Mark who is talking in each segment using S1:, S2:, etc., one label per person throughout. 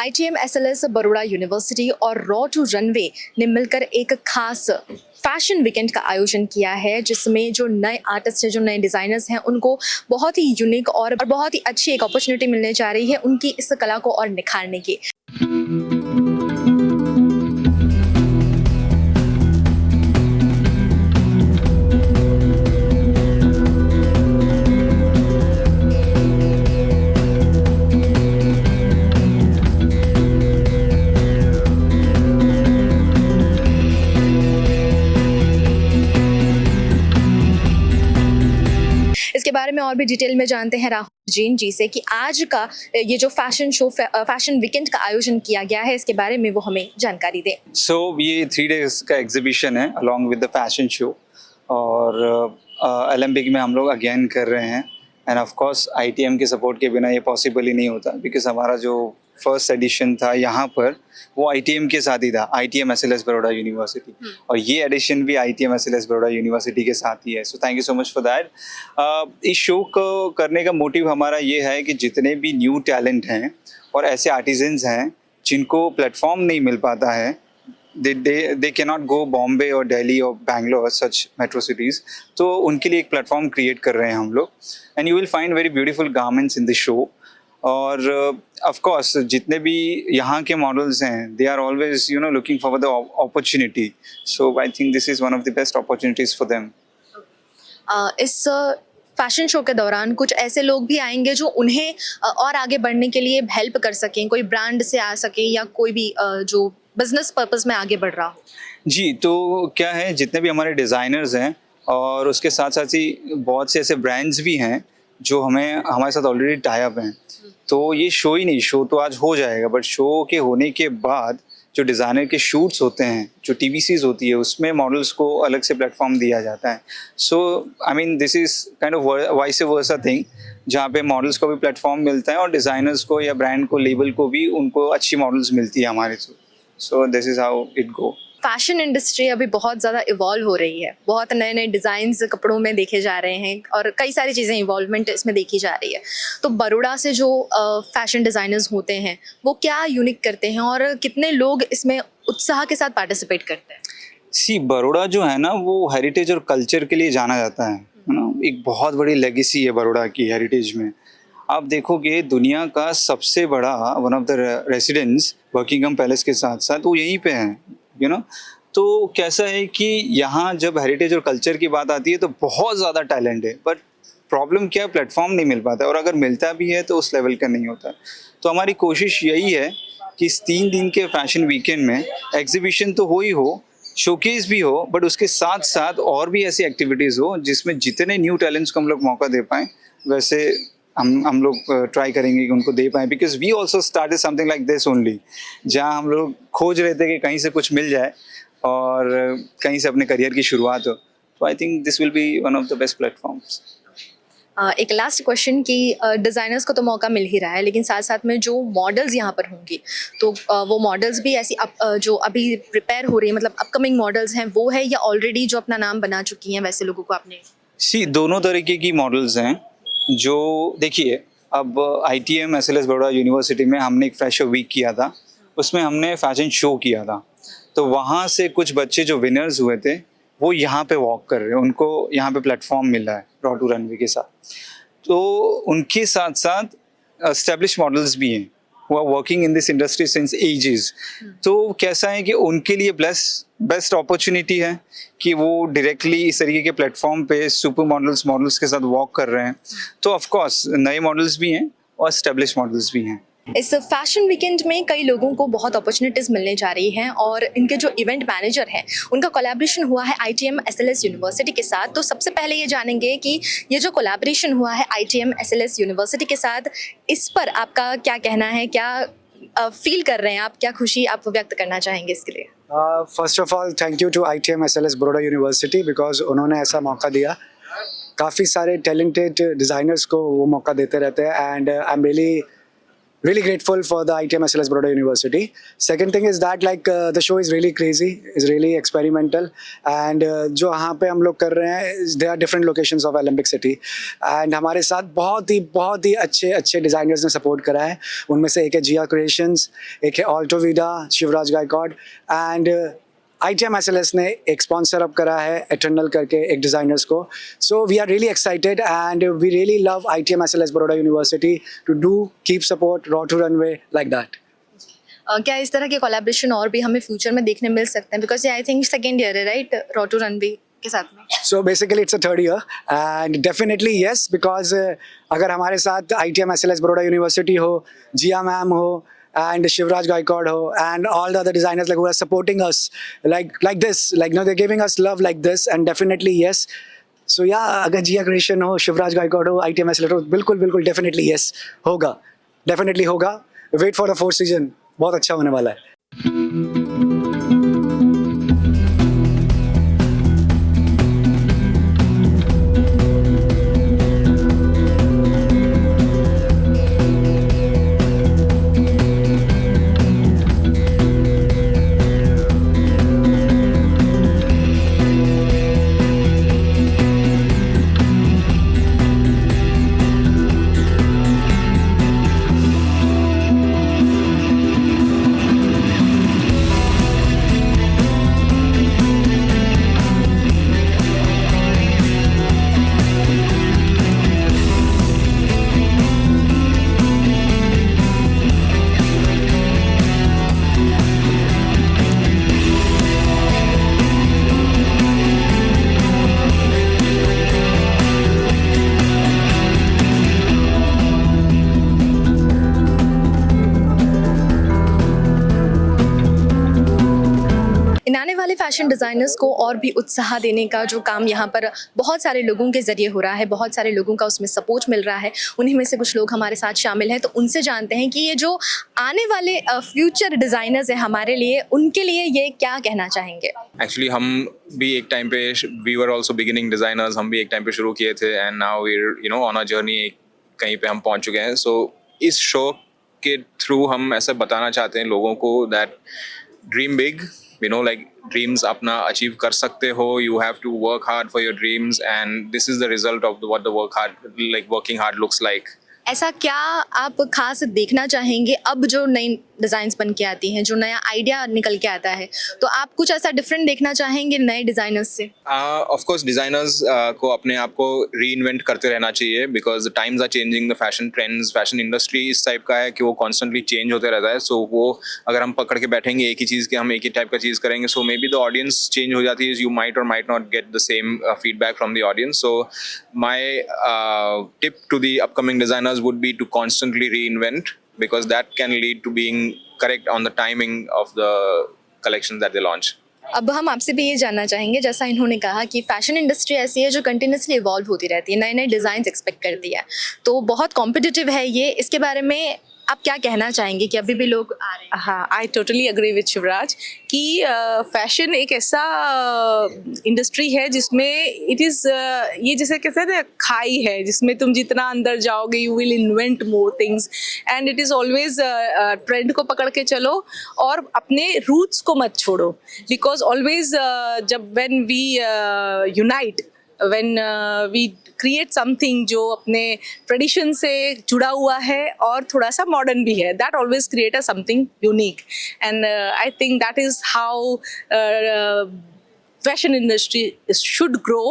S1: ITM SLS Baroda university और raw to runway ने मिलकर एक खास फैशन वीकेंड का आयोजन किया है, जिसमें जो नए आर्टिस्ट हैं, जो नए डिज़ाइनर्स हैं, उनको बहुत ही यूनिक और बहुत ही अच्छी एक अपॉर्चुनिटी मिलने जा रही है उनकी इस कला को और निखारने की। इसके बारे में और भी डिटेल में जानते हैं राहुल जैन जी से कि आज का ये जो फैशन वीकेंड का आयोजन किया गया है, इसके बारे में वो हमें जानकारी दें।
S2: ये 3 days का एग्जीबिशन है along with the fashion show और ओलंपिक में हम लोग अगेन कर रहे हैं एंड ऑफ कोर्स ITM के सपोर्ट के बिना ये पॉसिबल ही नहीं होता, बिकॉज हमारा जो फर्स्ट एडिशन था यहाँ पर वो ITM के साथ ही था, ITM SLS बड़ौदा यूनिवर्सिटी, और ये एडिशन भी ITM SLS बड़ौदा यूनिवर्सिटी के साथ ही है। So thank you so much for that. इस शो को करने का मोटिव हमारा ये है कि जितने भी न्यू टैलेंट हैं और ऐसे आर्टिजन्स हैं जिनको प्लेटफॉर्म नहीं मिल पाता है, they cannot go Bombay or Delhi or Bangalore, such metro cities, तो उनके लिए एक प्लेटफॉर्म क्रिएट कर रहे हैं हम लोग, and you will find very beautiful garments in the show. और ऑफ कोर्स जितने भी यहाँ के मॉडल्स हैं, they are always looking for the opportunity, so I think this is one of the best opportunities for them.
S1: इस fashion show के दौरान कुछ ऐसे लोग भी आएंगे जो उन्हें और आगे बढ़ने के लिए हेल्प कर सकें, कोई ब्रांड से आ सके या कोई भी जो बिजनेस पर्पस में आगे बढ़ रहा हो। जी,
S2: तो क्या है, जितने भी हमारे डिज़ाइनर्स हैं और उसके साथ साथ ही बहुत से ऐसे ब्रांड्स भी हैं जो हमारे साथ ऑलरेडी टाई अप हैं, तो ये शो ही नहीं, शो तो आज हो जाएगा, बट शो के होने के बाद जो डिज़ाइनर के शूट्स होते हैं, जो TVCs होती है, उसमें मॉडल्स को अलग से प्लेटफॉर्म दिया जाता है। So I mean this is kind of vice versa thing, जहाँ पे मॉडल्स को भी प्लेटफॉर्म मिलता है और डिज़ाइनर्स को या ब्रांड को, लेबल को भी उनको अच्छी मॉडल्स मिलती है हमारे through. So this is how it go.
S1: Fashion industry अभी बहुत ज़्यादा इवॉल्व हो रही है, बहुत नए नए डिज़ाइंस कपड़ों में देखे जा रहे हैं और कई सारी चीज़ें इवॉल्वमेंट इसमें देखी जा रही है। तो बड़ौदा से जो फैशन डिज़ाइनर्स होते हैं वो क्या यूनिक करते हैं और कितने लोग इसमें उत्साह के साथ पार्टिसिपेट करते हैं?
S2: बड़ौदा जो है ना, वो हेरिटेज और कल्चर के लिए जाना जाता है ना, एक बहुत बड़ी लेगेसी है बड़ौदा की हेरिटेज में। आप देखोगे दुनिया का सबसे बड़ा one of the residence Buckingham palace के साथ साथ वो यहीं पे है, तो कैसा है कि यहाँ जब हेरिटेज और कल्चर की बात आती है तो बहुत ज़्यादा टैलेंट है, बट प्रॉब्लम क्या है, प्लेटफॉर्म नहीं मिल पाता, और अगर मिलता भी है तो उस लेवल का नहीं होता। तो हमारी कोशिश यही है कि इस 3 दिन के फैशन वीकेंड में एग्जीबिशन तो हो ही हो, शोकेस भी हो, बट उसके साथ साथ और भी ऐसी एक्टिविटीज़ हो जिसमें जितने न्यू टैलेंट्स को हम लोग मौका दे पाएँ, वैसे हम लोग ट्राई करेंगे कि उनको दे पाएँ, because we also started something like this only, जहाँ हम लोग खोज रहे थे कि कहीं से कुछ मिल जाए और कहीं से अपने करियर की शुरुआत हो। तो आई think this will be one of the best platforms.
S1: एक लास्ट क्वेश्चन कि डिज़ाइनर्स को तो मौका मिल ही रहा है, लेकिन साथ साथ में जो मॉडल्स यहाँ पर होंगी, तो वो मॉडल्स भी ऐसी जो अभी प्रिपेयर हो रही है, मतलब अपकमिंग मॉडल्स हैं, वो है या ऑलरेडी जो अपना नाम बना चुकी हैं वैसे लोगों को आपने?
S2: दोनों तरीके की मॉडल्स हैं। जो देखिए, अब ITM SLS बड़ौदा यूनिवर्सिटी में हमने एक फ्रेशर वीक किया था, उसमें हमने फैशन शो किया था, तो वहाँ से कुछ बच्चे जो विनर्स हुए थे वो यहाँ पे वॉक कर रहे हैं, उनको यहाँ पे प्लेटफॉर्म मिला है रॉ टू रनवे के साथ। तो उनके साथ साथ एस्टेब्लिश मॉडल्स भी हैं who are working in this industry since ages। तो कैसा है कि उनके लिए बेस्ट अपॉर्चुनिटी है कि वो डायरेक्टली इस तरीके के प्लेटफॉर्म पे सुपर मॉडल्स के साथ वॉक कर रहे हैं। तो ऑफ कोर्स नए मॉडल्स भी हैं और एस्टेब्लिश मॉडल्स भी हैं।
S1: इस फैशन वीकेंड में कई लोगों को बहुत अपॉर्चुनिटीज़ मिलने जा रही हैं और इनके जो इवेंट मैनेजर हैं उनका कोलैबोरेशन हुआ है ITM SLS यूनिवर्सिटी के साथ। तो सबसे पहले ये जानेंगे कि ये जो कोलैबोरेशन हुआ है ITM SLS यूनिवर्सिटी के साथ, इस पर आपका क्या कहना है, क्या फील कर रहे हैं आप, क्या खुशी आप व्यक्त करना चाहेंगे इसके लिए?
S3: First of all thank you to ITM SLS Baroda university, because उन्होंने ऐसा मौका दिया। काफ़ी सारे टैलेंटेड डिज़ाइनर्स को वो मौका देते रहते हैं, and I am really really grateful for the ITM SLS Baroda University. Second thing is that like the show is really crazy, is really experimental, and जो यहाँ पे हम लोग कर रहे हैं, there are different locations of Olympic City, and हमारे साथ बहुत ही अच्छे डिज़ाइनर्स ने सपोर्ट करा है. उनमें से एक है जिया क्रिएशंस, एक है Alto Vida, Shivraj Gaikwad, and ITM SLS ने एक स्पॉन्सर अप करा है एटर्नल करके एक डिज़ाइनर्स को. So we are really excited and we really love ITM SLS Baroda university to do keep support raw to runway like that.
S1: क्या इस तरह के कोलैबोरेशन और भी हमें फ्यूचर में देखने मिल सकते हैं? Because I think second year है राइट रॉ टू रनवे के साथ में.
S3: So basically it's a third year and definitely yes because अगर हमारे साथ ITM SLS बड़ौदा यूनिवर्सिटी हो, जिया मैम हो, and Shivraj Gaikwad ho, and all the other designers like who are supporting us like this, like you know they're giving us love like this, and definitely yes. So yeah, अगर जिया creation हो, शिवराज गायकवाड हो, ITM SLS हो, बिल्कुल definitely yes होगा, definitely होगा. Wait for the 4th season, बहुत अच्छा होने वाला है.
S1: इन आने वाले फैशन डिज़ाइनर्स को और भी उत्साह देने का जो काम यहाँ पर बहुत सारे लोगों के ज़रिए हो रहा है, बहुत सारे लोगों का उसमें सपोर्ट मिल रहा है. उन्हीं में से कुछ लोग हमारे साथ शामिल हैं, तो उनसे जानते हैं कि ये जो आने वाले फ्यूचर डिज़ाइनर्स हैं हमारे लिए, उनके लिए ये क्या कहना चाहेंगे.
S4: एक्चुअली हम भी एक टाइम पे we were also beginning designers, हम भी एक टाइम पे शुरू किए थे and now we on a journey, कहीं पे हम पहुँच चुके हैं. सो इस शो के थ्रू हम ऐसा बताना चाहते हैं लोगों को that dream big, like dreams अपना अचीव कर सकते हो. You have to work hard for your dreams and this is the result of what the working hard looks like.
S1: ऐसा क्या आप खास देखना चाहेंगे अब जो नई डिज़ाइंस बन के आती हैं, जो नया आइडिया निकल के आता है, तो आप कुछ ऐसा डिफरेंट देखना चाहेंगे नए डिज़ाइनर्स से?
S4: ऑफ कोर्स डिज़ाइनर्स को अपने आप को री इन्वेंट करते रहना चाहिए because the times are changing, the fashion trends, fashion industry इस टाइप का है कि वो कॉन्स्टेंटली चेंज होते रहता है. सो वो अगर हम पकड़ के बैठेंगे एक ही चीज़ के, हम एक ही टाइप का चीज़ करेंगे, so may be the audience change हो जाती है. यू माइट और might not get the same feedback from the audience. So my tip to the upcoming designers would be to constantly reinvent because that can lead to being correct on the timing of the collections that they launch.
S1: अब हम आपसे भी ये जानना चाहेंगे, जैसा इन्होंने कहा कि फैशन इंडस्ट्री ऐसी है जो कंटिन्यूसली इवॉल्व होती रहती है, नए नए डिज़ाइंस एक्सपेक्ट करती है, तो बहुत कॉम्पिटिटिव है ये. इसके बारे में आप क्या कहना चाहेंगे कि अभी भी लोग आ रहे हैं?
S5: हाँ, I totally agree with Shivraj कि फैशन एक ऐसा इंडस्ट्री है जिसमें इट इज़ ये जैसे कैसे ना खाई है जिसमें तुम जितना अंदर जाओगे you will invent more things and it is always trend को पकड़ के चलो और अपने रूट्स को मत छोड़ो बिकॉज ऑलवेज जब when we unite, when we create something जो अपने ट्रेडिशन से जुड़ा हुआ है और थोड़ा सा मॉडर्न भी है, that always create a something unique and I think that is how fashion industry should grow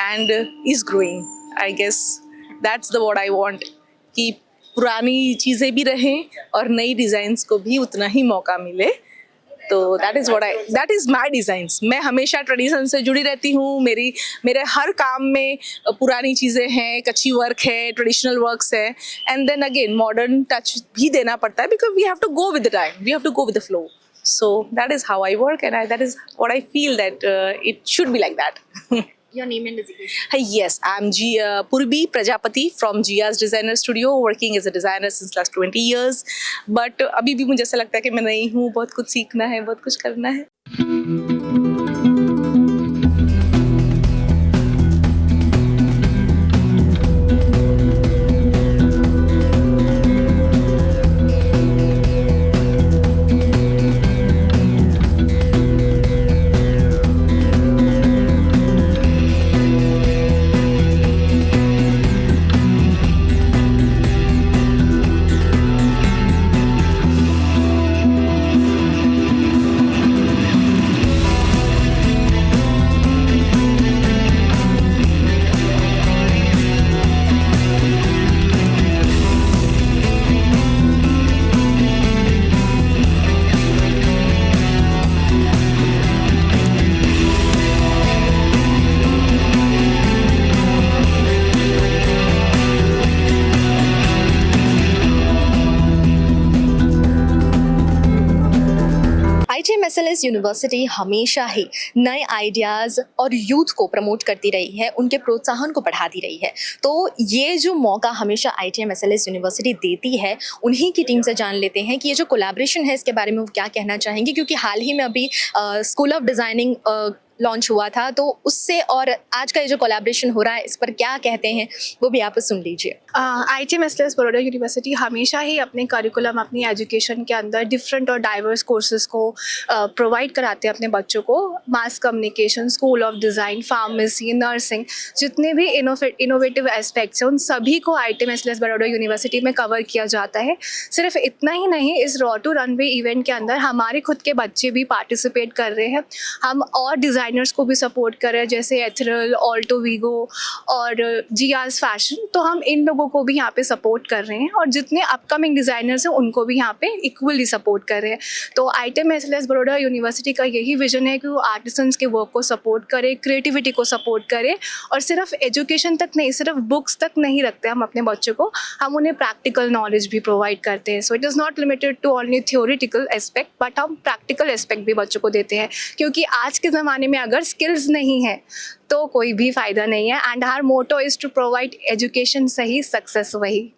S5: and is growing. I guess that's the what I want कि पुरानी चीज़ें भी रहें और नई डिज़ाइंस को भी उतना ही मौका मिले. तो that is my designs. मैं हमेशा ट्रेडिशन से जुड़ी रहती हूँ. मेरे हर काम में पुरानी चीज़ें हैं, कच्ची वर्क है, ट्रेडिशनल वर्क्स है and then again modern touch भी देना पड़ता है because we have to go with the time, we have to go with the flow. So that is how I work and that is what I feel that it should be like that.
S1: Your name and designation?
S5: Yes, I'm Purbi Prajapati from Jia's Designer Studio, working as a designer since last 20 years. But अभी भी मुझे ऐसा लगता है कि मैं नई हूँ, बहुत कुछ सीखना है, बहुत कुछ करना है.
S1: एस यूनिवर्सिटी हमेशा ही नए आइडियाज़ और यूथ को प्रमोट करती रही है, उनके प्रोत्साहन को बढ़ाती रही है। तो ये जो मौका हमेशा ITM-SLS यूनिवर्सिटी देती है, उन्हीं की टीम से जान लेते हैं कि ये जो कोलैबोरेशन है इसके बारे में वो क्या कहना चाहेंगे, क्योंकि हाल ही में अभी स्कूल ऑफ डिज़ाइनिंग लॉन्च हुआ था, तो उससे और आज का ये जो कोलैबोरेशन हो रहा है इस पर क्या कहते हैं वो भी आप सुन लीजिए।
S6: ITM-SLS बड़ौदा यूनिवर्सिटी हमेशा ही अपने करिकुलम, अपनी एजुकेशन के अंदर डिफरेंट और डाइवर्स कोर्सेज को प्रोवाइड कराते हैं अपने बच्चों को। Mass communication, school of design, pharmacy, nursing, जितने भी इनोवेटिव एस्पेक्ट्स हैं उन सभी को ITM-SLS बड़ौदा यूनिवर्सिटी में कवर किया जाता है। सिर्फ इतना ही नहीं, इस रॉ टू रनवे इवेंट के अंदर हमारे खुद के बच्चे भी पार्टिसिपेट कर रहे हैं। हम और डिज़ाइनर्स को भी सपोर्ट कर रहे हैं, जैसे एथरल, ऑल्टो वीगो और GR's फैशन। तो हम इन लोगों को भी यहाँ पे सपोर्ट कर रहे हैं और जितने अपकमिंग डिज़ाइनर्स हैं उनको भी यहाँ पे इक्वली सपोर्ट कर रहे हैं। तो ITM-SLS बड़ौदा यूनिवर्सिटी का यही विजन है कि वो आर्टिसंस के वर्क को सपोर्ट करे, क्रिएटिविटी को सपोर्ट करे और सिर्फ एजुकेशन तक नहीं, सिर्फ बुक्स तक नहीं रखते हम अपने बच्चों को, हम उन्हें प्रैक्टिकल नॉलेज भी प्रोवाइड करते हैं। So it is not limited to only theoretical aspect, but हम प्रैक्टिकल एस्पेक्ट भी बच्चों को देते हैं, क्योंकि आज के ज़माने में अगर स्किल्स नहीं है तो कोई भी फ़ायदा नहीं है। And our motto is to provide education सही, सक्सेस वही।